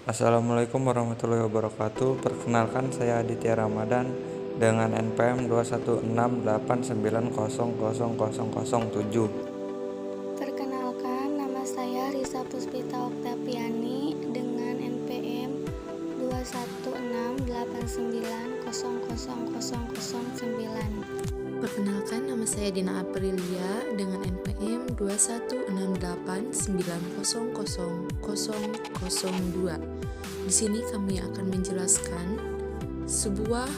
Assalamualaikum warahmatullahi wabarakatuh. Perkenalkan, saya Aditya Ramadan dengan NPM 21689000007. Perkenalkan, nama saya Risa Puspita Oktaviani dengan NPM 21689000009. Perkenalkan, nama saya Dina Aprilia dengan NPM 21689000002. Di sini kami akan menjelaskan sebuah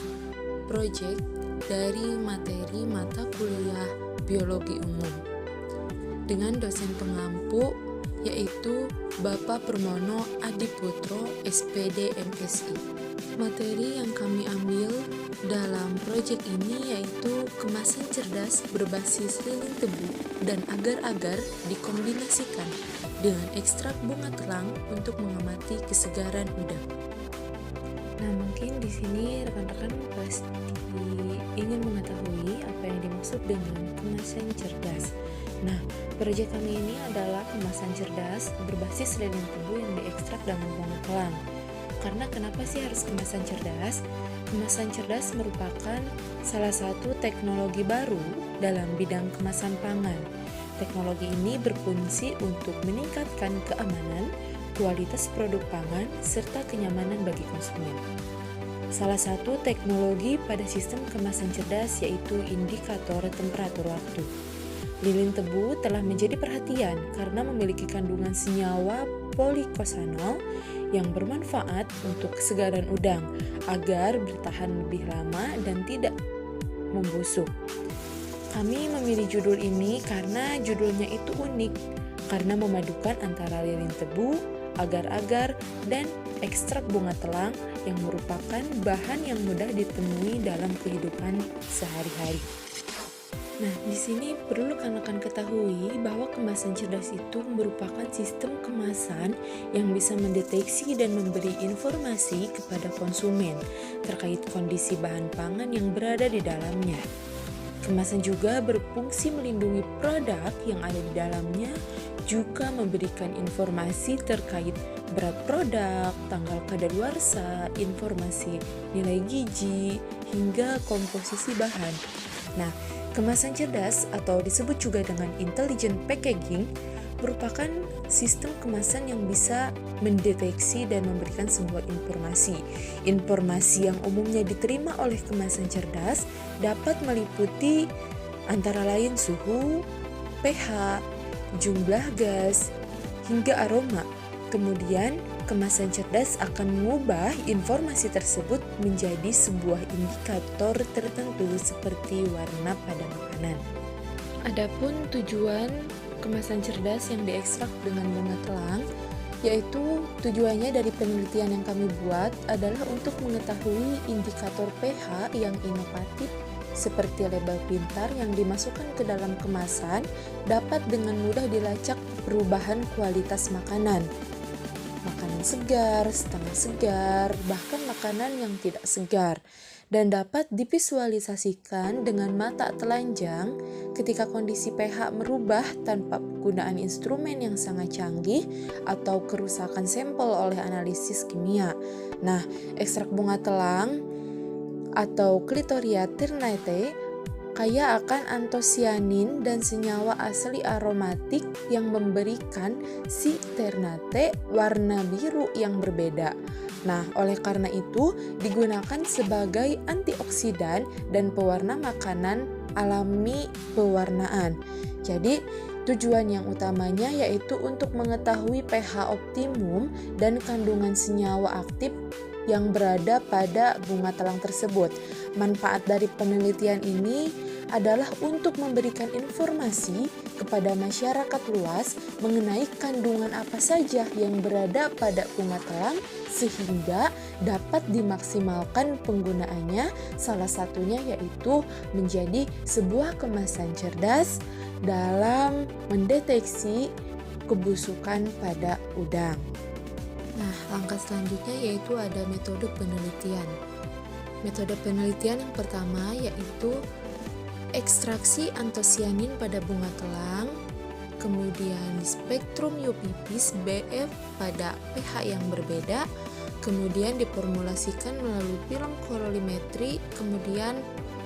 proyek dari materi mata kuliah biologi umum dengan dosen pengampu yaitu Bapak Permono Adiputro SPD MSI. Materi yang kami ambil dalam proyek ini yaitu kemasan cerdas berbasis lilin tebu dan agar-agar dikombinasikan dengan ekstrak bunga telang untuk mengamati kesegaran udang. Nah, mungkin di sini rekan-rekan pasti ingin mengetahui apa yang dimaksud dengan kemasan cerdas. Nah, proyek kami ini adalah kemasan cerdas berbasis lilin tebu yang diekstrak dengan bunga telang. Karena kenapa sih harus kemasan cerdas? Kemasan cerdas merupakan salah satu teknologi baru dalam bidang kemasan pangan. Teknologi ini berfungsi untuk meningkatkan keamanan, kualitas produk pangan, serta kenyamanan bagi konsumen. Salah satu teknologi pada sistem kemasan cerdas yaitu indikator temperatur waktu. Lilin tebu telah menjadi perhatian karena memiliki kandungan senyawa polikosanol yang bermanfaat untuk kesegaran udang agar bertahan lebih lama dan tidak membusuk. Kami memilih judul ini karena judulnya itu unik, karena memadukan antara lilin tebu, agar-agar, dan ekstrak bunga telang yang merupakan bahan yang mudah ditemui dalam kehidupan sehari-hari. Nah, di sini perlu rekan-rekan ketahui bahwa kemasan cerdas itu merupakan sistem kemasan yang bisa mendeteksi dan memberi informasi kepada konsumen terkait kondisi bahan pangan yang berada di dalamnya. Kemasan juga berfungsi melindungi produk yang ada di dalamnya, juga memberikan informasi terkait berat produk, tanggal kadaluarsa, informasi nilai gizi, hingga komposisi bahan. Nah, kemasan cerdas atau disebut juga dengan intelligent packaging merupakan sistem kemasan yang bisa mendeteksi dan memberikan sebuah informasi. Informasi yang umumnya diterima oleh kemasan cerdas dapat meliputi antara lain suhu, pH, jumlah gas, hingga aroma. Kemudian, kemasan cerdas akan mengubah informasi tersebut menjadi sebuah indikator tertentu seperti warna pada makanan. Adapun tujuan kemasan cerdas yang diekstrak dengan bunga telang, yaitu tujuannya dari penelitian yang kami buat adalah untuk mengetahui indikator pH yang inovatif seperti label pintar yang dimasukkan ke dalam kemasan dapat dengan mudah dilacak perubahan kualitas makanan. Makanan segar, setengah segar, bahkan makanan yang tidak segar, dan dapat divisualisasikan dengan mata telanjang ketika kondisi pH merubah tanpa penggunaan instrumen yang sangat canggih atau kerusakan sampel oleh analisis kimia. Nah, ekstrak bunga telang atau Clitoria ternate kaya akan antosianin dan senyawa asli aromatik yang memberikan si ternate warna biru yang berbeda. Nah, oleh karena itu digunakan sebagai antioksidan dan pewarna makanan alami pewarnaan. Jadi, tujuan yang utamanya yaitu untuk mengetahui pH optimum dan kandungan senyawa aktif yang berada pada bunga telang tersebut. Manfaat dari penelitian ini adalah untuk memberikan informasi kepada masyarakat luas mengenai kandungan apa saja yang berada pada bunga telang sehingga dapat dimaksimalkan penggunaannya, salah satunya yaitu menjadi sebuah kemasan cerdas dalam mendeteksi kebusukan pada udang. Nah, langkah selanjutnya yaitu ada metode penelitian. Metode penelitian yang pertama yaitu ekstraksi antosianin pada bunga telang, kemudian di spektrum UV-Vis BF pada pH yang berbeda, kemudian diformulasikan melalui film kolorimetri, kemudian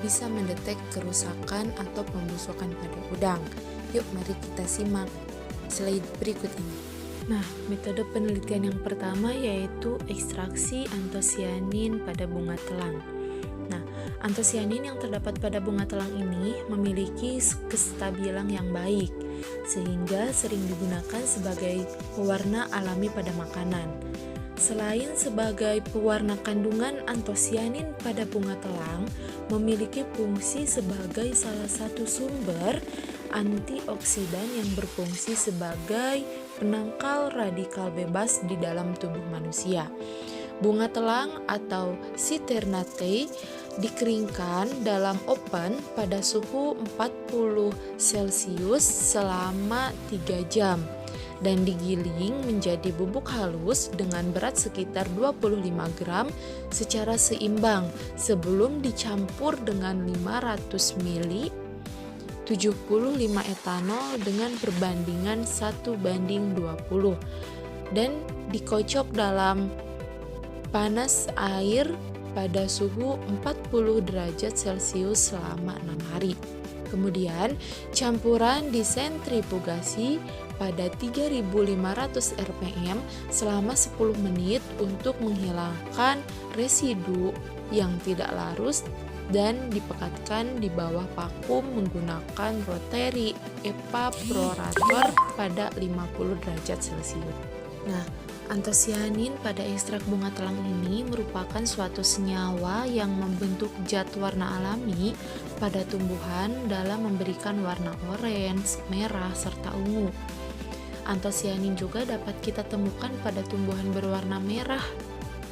bisa mendetek kerusakan atau pembusukan pada udang. Yuk mari kita simak slide berikut ini. Nah, metode penelitian yang pertama yaitu ekstraksi antosianin pada bunga telang. Nah, antosianin yang terdapat pada bunga telang ini memiliki kestabilan yang baik, sehingga sering digunakan sebagai pewarna alami pada makanan. Selain sebagai pewarna, kandungan antosianin pada bunga telang memiliki fungsi sebagai salah satu sumber antioksidan yang berfungsi sebagai penangkal radikal bebas di dalam tubuh manusia. Bunga telang atau Citernatae dikeringkan dalam oven pada suhu 40 Celcius selama 3 jam dan digiling menjadi bubuk halus dengan berat sekitar 25 gram secara seimbang sebelum dicampur dengan 500 ml 75 etanol dengan perbandingan 1:20 dan dikocok dalam panas air pada suhu 40 derajat Celcius selama 6 hari. Kemudian campuran disentrifugasi pada 3500 rpm selama 10 menit untuk menghilangkan residu yang tidak larut dan dipekatkan di bawah vakum menggunakan rotary evaporator pada 50 derajat Celcius. Nah, antosianin pada ekstrak bunga telang ini merupakan suatu senyawa yang membentuk zat warna alami pada tumbuhan dalam memberikan warna orange, merah, serta ungu. Antosianin juga dapat kita temukan pada tumbuhan berwarna merah,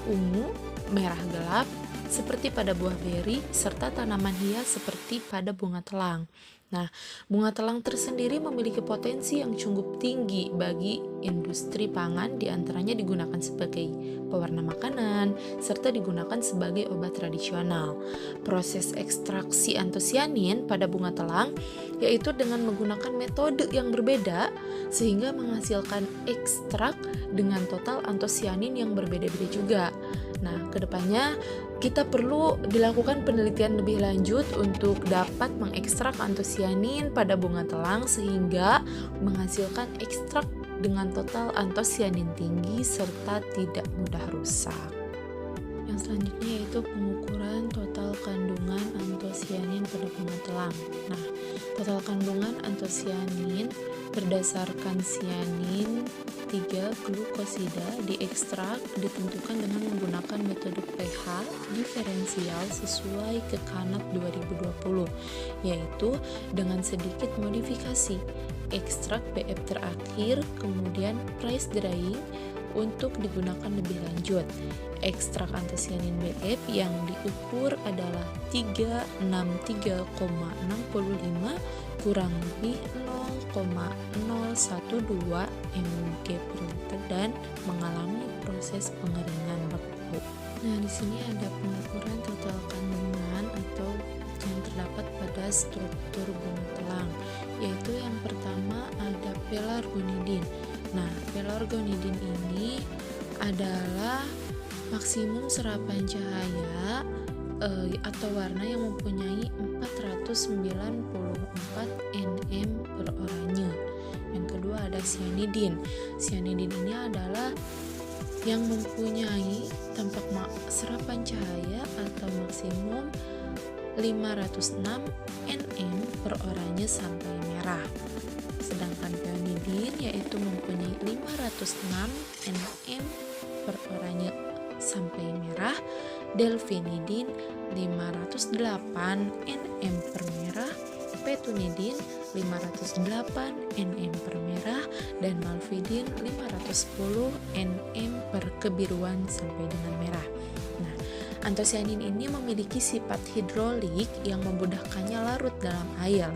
ungu, merah gelap, seperti pada buah beri, serta tanaman hias seperti pada bunga telang. Nah, bunga telang tersendiri memiliki potensi yang cukup tinggi bagi industri pangan, diantaranya digunakan sebagai pewarna makanan, serta digunakan sebagai obat tradisional. Proses ekstraksi antosianin pada bunga telang yaitu dengan menggunakan metode yang berbeda sehingga menghasilkan ekstrak dengan total antosianin yang berbeda-beda juga. Nah, kedepannya kita perlu dilakukan penelitian lebih lanjut untuk dapat mengekstrak antosianin pada bunga telang sehingga menghasilkan ekstrak dengan total antosianin tinggi serta tidak mudah rusak. Yang selanjutnya yaitu pengukuran total kandungan antosianin pada bunga telang. Nah, total kandungan antosianin berdasarkan sianin 3 glukosida diekstrak ditentukan dengan menggunakan metode pH diferensial sesuai ke Kanat 2020, yaitu dengan sedikit modifikasi ekstrak BF terakhir kemudian press drying untuk digunakan lebih lanjut. Ekstrak antosianin BF yang diukur adalah 363,65 kurang lebih 0,012 mg per liter dan mengalami proses pengeringan beku. Nah, di sini ada pengukuran total kandungan atau yang terdapat pada struktur bunga telang, yaitu yang pertama ada pelargonidin. Nah, pelargonidin ini adalah maksimum serapan cahaya atau warna yang mempunyai 494 nm per oranye. Yang kedua ada cyanidin. Cyanidin ini adalah yang mempunyai tampak serapan cahaya atau maksimum 506 nm per oranye sampai merah. Sedangkan peonidin yaitu mempunyai 506 nm per oranye sampai merah. Delphinidin 508 nm per merah, petunidin 508 nm per merah, dan malvidin 510 nm per kebiruan sampai dengan merah. Nah, antosianin ini memiliki sifat hidrolik yang memudahkannya larut dalam air.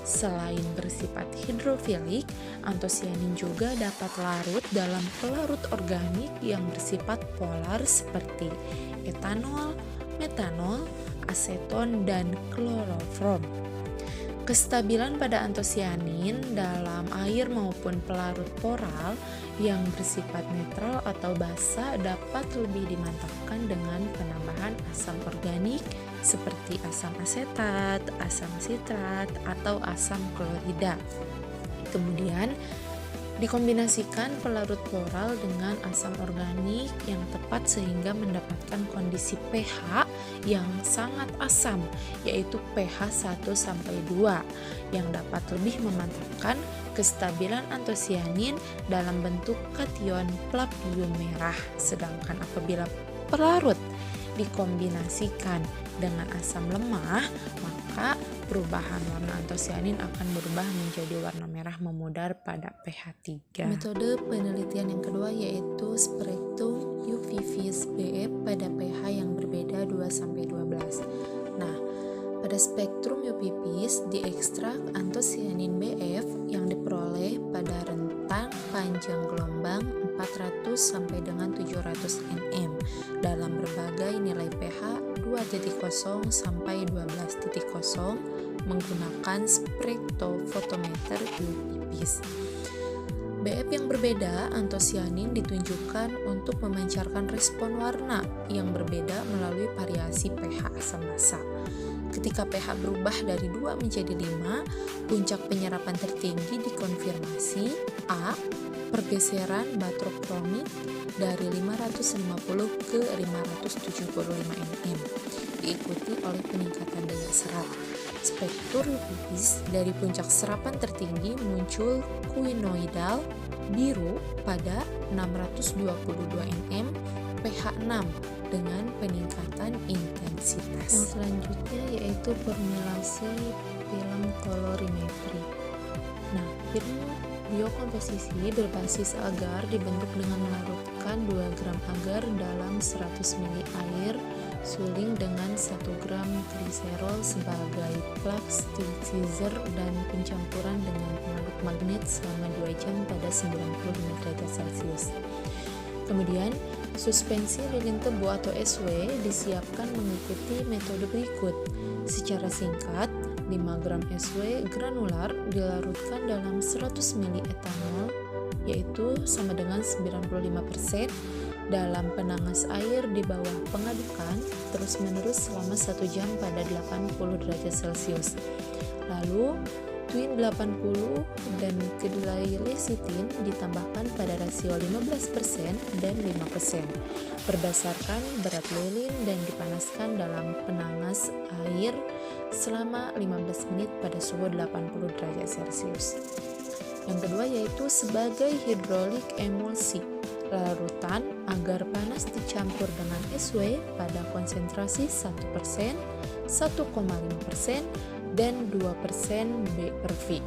Selain bersifat hidrofilik, antosianin juga dapat larut dalam pelarut organik yang bersifat polar seperti etanol, metanol, aseton, dan kloroform. Kestabilan pada antosianin dalam air maupun pelarut poral yang bersifat netral atau basa dapat lebih dimantapkan dengan penambahan asam organik seperti asam asetat, asam sitrat, atau asam klorida. Kemudian dikombinasikan pelarut poral dengan asam organik yang tepat sehingga mendapatkan kondisi pH yang sangat asam, yaitu pH 1-2 yang dapat lebih memantapkan kestabilan antosianin dalam bentuk kation plapium merah. Sedangkan apabila pelarut dikombinasikan dengan asam lemah, maka perubahan warna antosianin akan berubah menjadi warna merah memudar pada pH 3. Metode penelitian yang kedua yaitu spektrum UV-Vis BF pada pH yang berbeda 2-12. Nah, pada spektrum UV-Vis diekstrak antosianin BF yang diperoleh pada rentang panjang gelombang 400 sampai dengan 700 nm dalam berbagai nilai pH 2.0 sampai 12.0 menggunakan spektrofotometer UV-Vis. BF yang berbeda antosianin ditunjukkan untuk memancarkan respon warna yang berbeda melalui variasi pH asam basa. Ketika pH berubah dari 2 menjadi 5, puncak penyerapan tertinggi dikonfirmasi A. Pergeseran batrokromik dari 550 ke 575 nm, diikuti oleh peningkatan daya serap. Spektrum UV-Vis dari puncak serapan tertinggi muncul quinoidal biru pada 622 nm pH 6 dengan peningkatan intensitas. Yang selanjutnya yaitu formulasi film kolorimetri. Nah, film biokomposisi berbasis agar dibentuk dengan melarutkan 2 gram agar dalam 100 ml air suling dengan 1 gram gliserol sebagai plasticizer dan pencampuran dengan pengaduk magnet selama 2 jam pada 95 derajat Celcius. Kemudian, suspensi lilin tebu atau SW disiapkan mengikuti metode berikut. Secara singkat, 5 gram SW granular dilarutkan dalam 100 ml etanol, yaitu sama dengan 95%, dalam penangas air di bawah pengadukan terus-menerus selama 1 jam pada 80 derajat Celcius. Lalu, twin 80 dan kedelai lecithin ditambahkan pada rasio 15% dan 5% berdasarkan berat lilin dan dipanaskan dalam penangas air selama 15 menit pada suhu 80 derajat Celcius. Yang kedua yaitu sebagai hidrolik emulsi. Larutan agar panas dicampur dengan SW pada konsentrasi 1%, 1,5%, dan 2% B/V.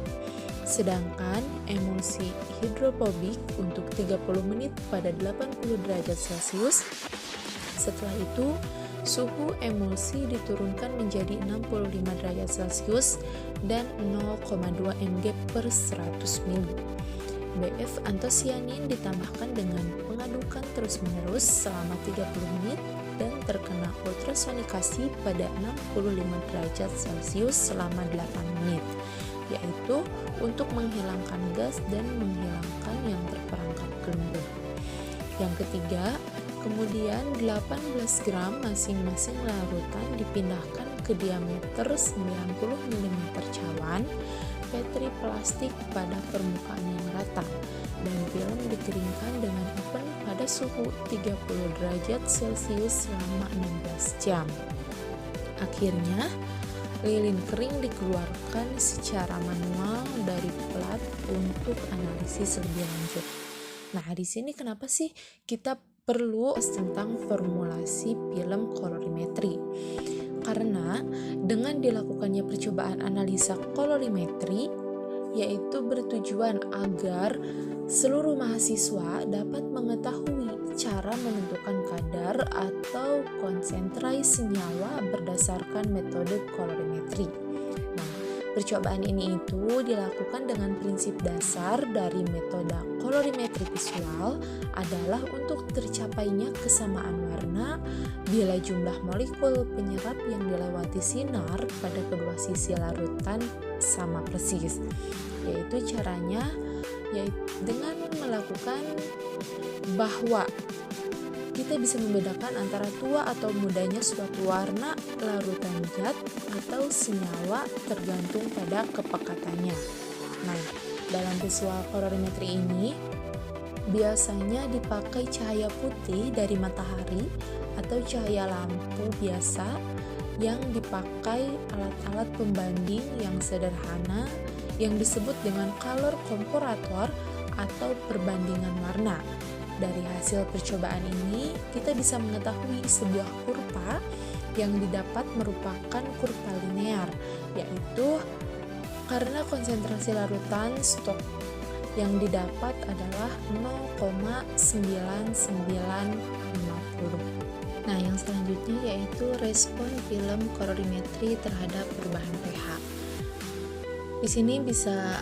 Sedangkan emulsi hidrofobik untuk 30 menit pada 80 derajat Celcius. Setelah itu, suhu emulsi diturunkan menjadi 65 derajat Celcius dan 0,2 mg per 100 ml. BF antosianin ditambahkan dengan pengadukan terus-menerus selama 30 menit dan terkena ultrasonikasi pada 65 derajat Celcius selama 8 menit, yaitu untuk menghilangkan gas dan menghilangkan yang terperangkap gembur. Yang ketiga, kemudian 18 gram masing-masing larutan dipindahkan ke diameter 90 mm cawan petri plastik pada permukaan yang rata dan film dikeringkan dengan oven pada suhu 30 derajat Celcius selama 16 jam. Akhirnya, lilin kering dikeluarkan secara manual dari plat untuk analisis lebih lanjut. Nah, di sini kenapa sih kita perlu tentang formulasi film kolorimetri? Karena dengan dilakukannya percobaan analisa kolorimetri, yaitu bertujuan agar seluruh mahasiswa dapat mengetahui cara menentukan kadar atau konsentrasi senyawa berdasarkan metode kolorimetri. Nah, percobaan ini dilakukan dengan prinsip dasar dari metode kolorimetri visual adalah untuk tercapainya kesamaan warna bila jumlah molekul penyerap yang dilewati sinar pada kedua sisi larutan sama persis. Yaitu caranya dengan melakukan bahwa kita bisa membedakan antara tua atau mudanya suatu warna, larutan zat, atau senyawa tergantung pada kepekatannya. Nah, dalam visual kolorimetri ini biasanya dipakai cahaya putih dari matahari atau cahaya lampu biasa yang dipakai alat-alat pembanding yang sederhana yang disebut dengan color comparator atau perbandingan warna. Dari hasil percobaan ini, kita bisa mengetahui sebuah kurva yang didapat merupakan kurva linear, yaitu karena konsentrasi larutan stok yang didapat adalah 0,9950. Nah, yang selanjutnya yaitu respon film kolorimetri terhadap perubahan pH. Di sini bisa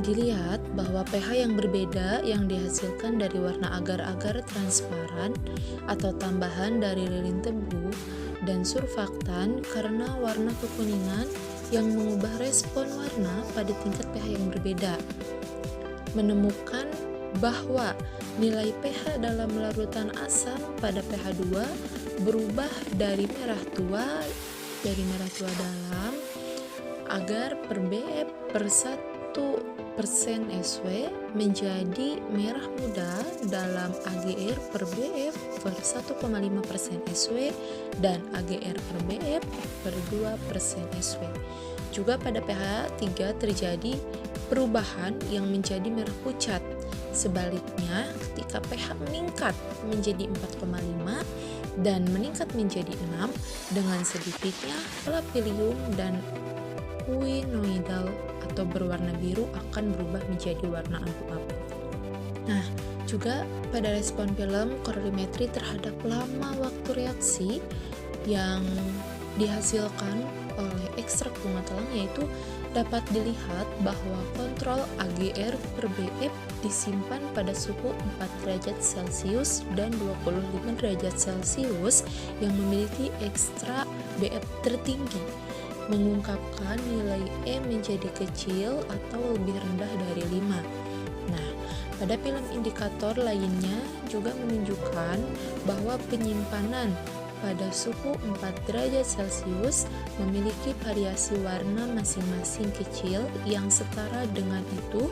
dilihat bahwa pH yang berbeda yang dihasilkan dari warna agar-agar transparan atau tambahan dari lilin tebu dan surfaktan karena warna kekuningan yang mengubah respon warna pada tingkat pH yang berbeda. Menemukan bahwa nilai pH dalam larutan asam pada pH 2 berubah dari merah tua dalam agar per BF per 1% SW menjadi merah muda dalam AGR per BF per 1,5% SW dan AGR per BF per 2% SW. Juga pada pH 3 terjadi perubahan yang menjadi merah pucat. Sebaliknya, ketika pH meningkat menjadi 4,5 dan meningkat menjadi 6 dengan sedikitnya plapilium dan quinoidal atau berwarna biru akan berubah menjadi warna abu-abu. Nah, juga pada respon film kolorimetri terhadap lama waktu reaksi yang dihasilkan oleh ekstrak bunga telang, yaitu dapat dilihat bahwa kontrol AGR per BF disimpan pada suhu 4 derajat Celcius dan 25 derajat Celcius yang memiliki ekstrak BF tertinggi, mengungkapkan nilai E menjadi kecil atau lebih rendah dari 5. Nah, pada film indikator lainnya juga menunjukkan bahwa penyimpanan pada suhu 4 derajat Celcius memiliki variasi warna masing-masing kecil yang setara dengan itu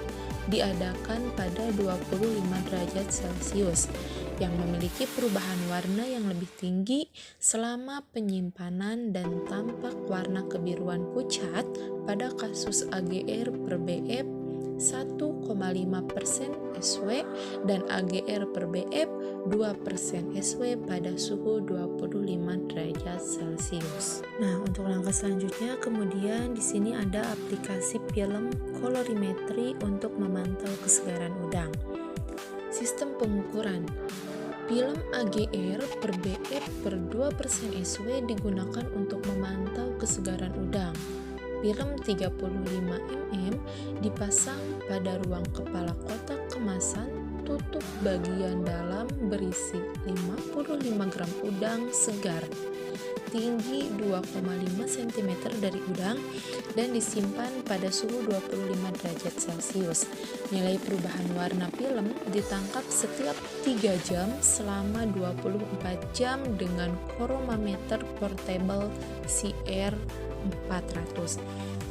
diadakan pada 25 derajat Celcius yang memiliki perubahan warna yang lebih tinggi selama penyimpanan dan tampak warna kebiruan pucat pada kasus AGR per BF 1,5% SW dan AGR per BF 2% SW pada suhu 25 derajat Celcius. Nah, untuk langkah selanjutnya kemudian di sini ada aplikasi film kolorimetri untuk memantau kesegaran udang. Sistem pengukuran film AGR per BF per 2% SW digunakan untuk memantau kesegaran udang. Film 35 mm dipasang pada ruang kepala kotak kemasan tutup bagian dalam berisi 55 gram udang segar, tinggi 2,5 cm dari udang dan disimpan pada suhu 25 derajat Celcius. Nilai perubahan warna film ditangkap setiap 3 jam selama 24 jam dengan chromometer portable CR400.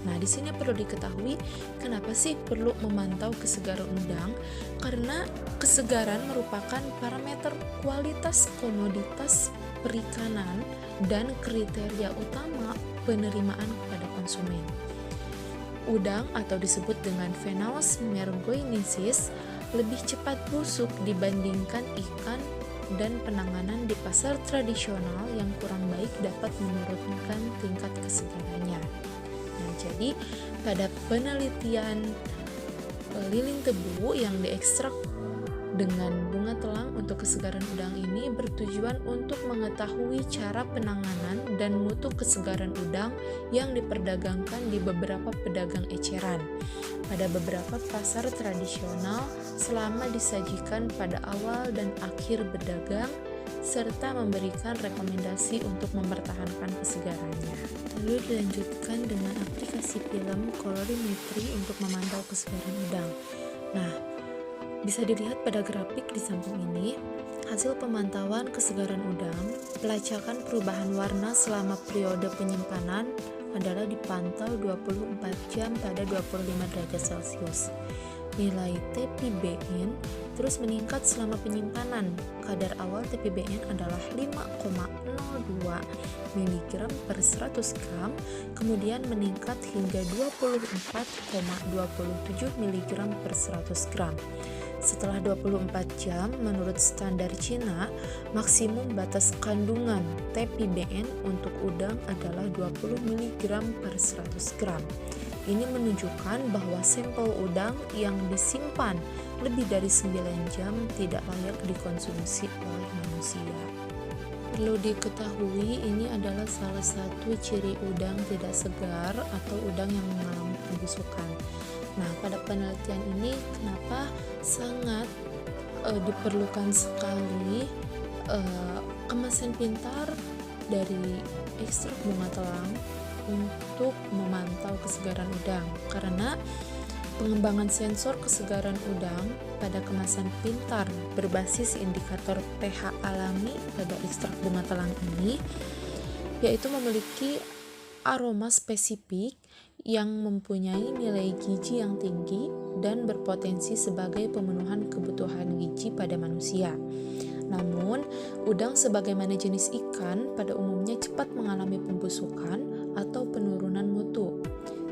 Nah, di sini perlu diketahui kenapa sih perlu memantau kesegaran udang? Karena kesegaran merupakan parameter kualitas komoditas perikanan dan kriteria utama penerimaan kepada konsumen. Udang atau disebut dengan Venus mergoinesis lebih cepat busuk dibandingkan ikan dan penanganan di pasar tradisional yang kurang baik dapat menurunkan tingkat kesegarannya. Nah, jadi pada penelitian lilin tebu yang diekstrak dengan bunga telang untuk kesegaran udang ini bertujuan untuk mengetahui cara penanganan dan mutu kesegaran udang yang diperdagangkan di beberapa pedagang eceran pada beberapa pasar tradisional selama disajikan pada awal dan akhir berdagang serta memberikan rekomendasi untuk mempertahankan kesegarannya. Lalu dilanjutkan dengan aplikasi film kolorimetri untuk memantau kesegaran udang. Nah, bisa dilihat pada grafik di samping ini, hasil pemantauan kesegaran udang, pelacakan perubahan warna selama periode penyimpanan adalah dipantau 24 jam pada 25 derajat Celcius. Nilai TPBN terus meningkat selama penyimpanan. Kadar awal TPBN adalah 5,02 mg per 100 gram, kemudian meningkat hingga 24,27 mg per 100 gram. Setelah 24 jam, menurut standar Cina, maksimum batas kandungan TPBN untuk udang adalah 20 mg per 100 gram. Ini menunjukkan bahwa sampel udang yang disimpan lebih dari 9 jam tidak layak dikonsumsi oleh manusia. Perlu diketahui, ini adalah salah satu ciri udang tidak segar atau udang yang mengalami pembusukan. Nah, pada penelitian ini kenapa sangat diperlukan sekali kemasan pintar dari ekstrak bunga telang untuk memantau kesegaran udang, karena pengembangan sensor kesegaran udang pada kemasan pintar berbasis indikator pH alami pada ekstrak bunga telang ini yaitu memiliki aroma spesifik yang mempunyai nilai gizi yang tinggi dan berpotensi sebagai pemenuhan kebutuhan gizi pada manusia. Namun, udang sebagaimana jenis ikan pada umumnya cepat mengalami pembusukan atau penurunan mutu.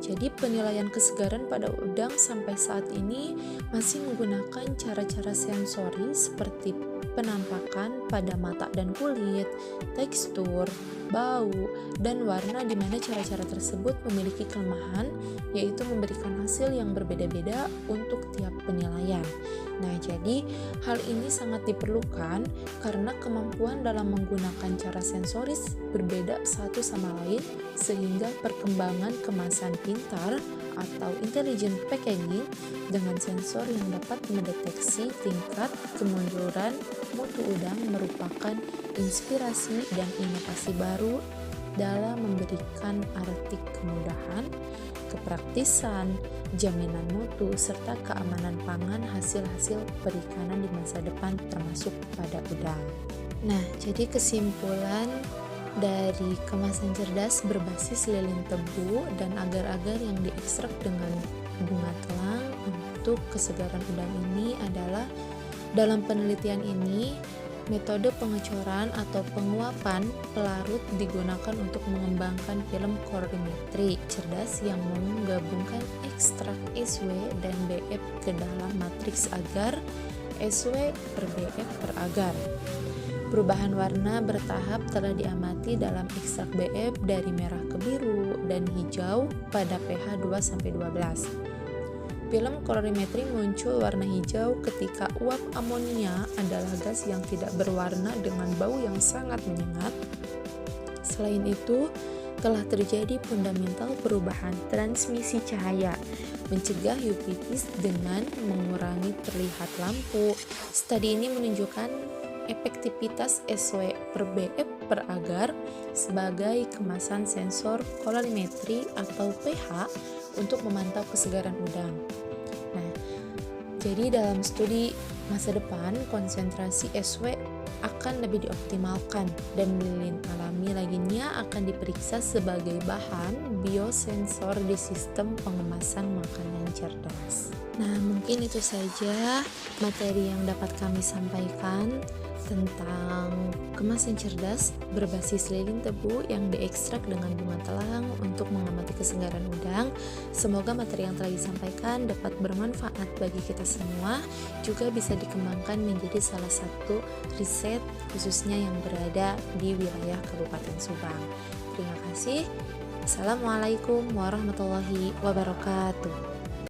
Jadi penilaian kesegaran pada udang sampai saat ini masih menggunakan cara-cara sensori seperti penampakan pada mata dan kulit, tekstur, bau, dan warna, di mana cara-cara tersebut memiliki kelemahan, yaitu memberikan hasil yang berbeda-beda untuk tiap penilaian. Nah, jadi hal ini sangat diperlukan karena kemampuan dalam menggunakan cara sensoris berbeda satu sama lain, sehingga perkembangan kemasan pintar atau intelligent packaging dengan sensor yang dapat mendeteksi tingkat kemunduran mutu udang merupakan inspirasi dan inovasi baru dalam memberikan arti kemudahan, kepraktisan, jaminan mutu, serta keamanan pangan hasil-hasil perikanan di masa depan termasuk pada udang. Nah, jadi kesimpulan dari kemasan cerdas berbasis lilin tebu dan agar-agar yang diekstrak dengan bunga telang untuk kesegaran udang ini adalah, dalam penelitian ini metode pengecoran atau penguapan pelarut digunakan untuk mengembangkan film kolorimetri cerdas yang menggabungkan ekstrak SW dan BF ke dalam matriks agar SW per BF per agar. Perubahan warna bertahap telah diamati dalam ekstrak BF dari merah ke biru dan hijau pada pH 2-12. Film kolorimetri muncul warna hijau ketika uap amonia adalah gas yang tidak berwarna dengan bau yang sangat menyengat. Selain itu, telah terjadi fundamental perubahan transmisi cahaya, mencegah uveitis dengan mengurangi terlihat lampu. Studi ini menunjukkan efektivitas SW per BF per agar sebagai kemasan sensor kolorimetri atau pH untuk memantau kesegaran udang. Nah, jadi dalam studi masa depan konsentrasi SW akan lebih dioptimalkan dan lilin alami lainnya akan diperiksa sebagai bahan biosensor di sistem pengemasan makanan cerdas. Nah, mungkin itu saja materi yang dapat kami sampaikan tentang kemasan cerdas berbasis lilin tebu yang diekstrak dengan bunga telang untuk mengamati kesegaran udang. Semoga materi yang telah disampaikan dapat bermanfaat bagi kita semua, juga bisa dikembangkan menjadi salah satu riset khususnya yang berada di wilayah Kabupaten Subang. Terima kasih. Assalamualaikum warahmatullahi wabarakatuh.